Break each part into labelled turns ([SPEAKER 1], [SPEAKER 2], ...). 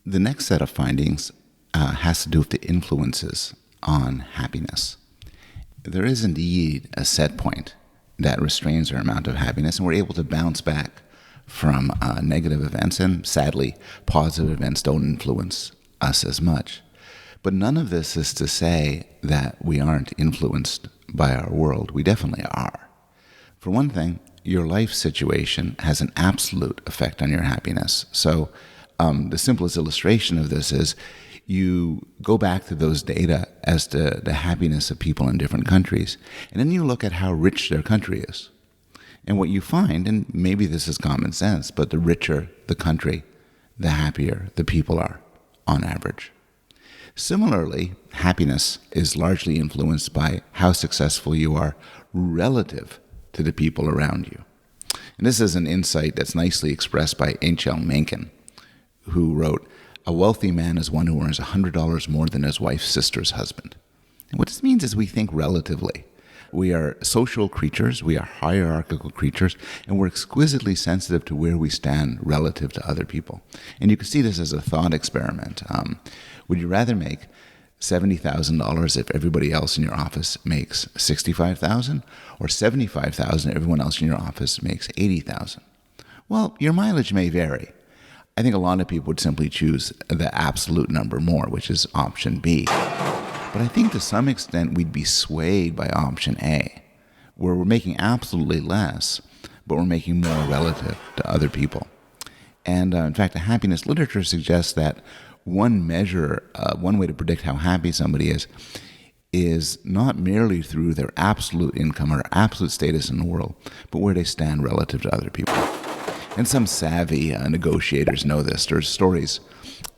[SPEAKER 1] The next set of findings has to do with the influences on happiness. There is indeed a set point that restrains our amount of happiness, and we're able to bounce back from negative events, and sadly, positive events don't influence us as much. But none of this is to say that we aren't influenced by our world. We definitely are. For one thing, your life situation has an absolute effect on your happiness. So the simplest illustration of this is you go back to those data as to the happiness of people in different countries, and then you look at how rich their country is. And what you find, and maybe this is common sense, but the richer the country, the happier the people are, on average. Similarly, happiness is largely influenced by how successful you are relative to the people around you. And this is an insight that's nicely expressed by H.L. Mencken, who wrote, "A wealthy man is one who earns $100 more than his wife's sister's husband." And what this means is we think relatively. We are social creatures, we are hierarchical creatures, and we're exquisitely sensitive to where we stand relative to other people. And you can see this as a thought experiment. Would you rather make $70,000 if everybody else in your office makes $65,000, or $75,000 if everyone else in your office makes $80,000? Well, your mileage may vary. I think a lot of people would simply choose the absolute number more, which is option B. But I think to some extent we'd be swayed by option A, where we're making absolutely less, but we're making more relative to other people. And in fact, the happiness literature suggests that one measure, one way to predict how happy somebody is not merely through their absolute income or absolute status in the world, but where they stand relative to other people. And some savvy negotiators know this. There's stories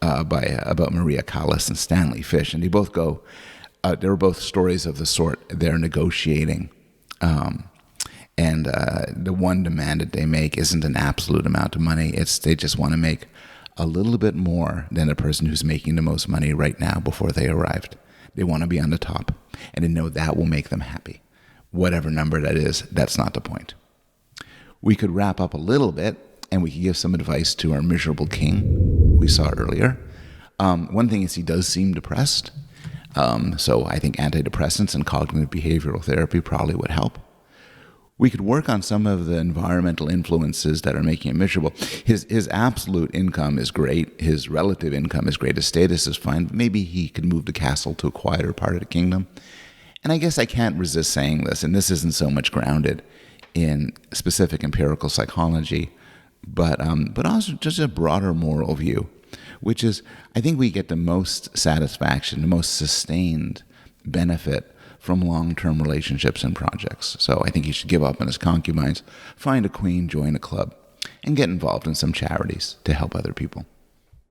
[SPEAKER 1] about Maria Callas and Stanley Fish, and they both go. They were both stories of the sort. They're negotiating, and the one demand that they make isn't an absolute amount of money. They just want to make a little bit more than the person who's making the most money right now before they arrived. They want to be on the top, and they know that will make them happy. Whatever number that is, that's not the point. We could wrap up a little bit, and we could give some advice to our miserable king we saw earlier. One thing is he does seem depressed. So I think antidepressants and cognitive behavioral therapy probably would help. We could work on some of the environmental influences that are making him miserable. His absolute income is great. His relative income is great. His status is fine. Maybe he could move the castle to a quieter part of the kingdom. And I guess I can't resist saying this, and this isn't so much grounded in specific empirical psychology, but also just a broader moral view, which is I think we get the most satisfaction, the most sustained benefit from long-term relationships and projects. So I think he should give up on his concubines, find a queen, join a club, and get involved in some charities to help other people.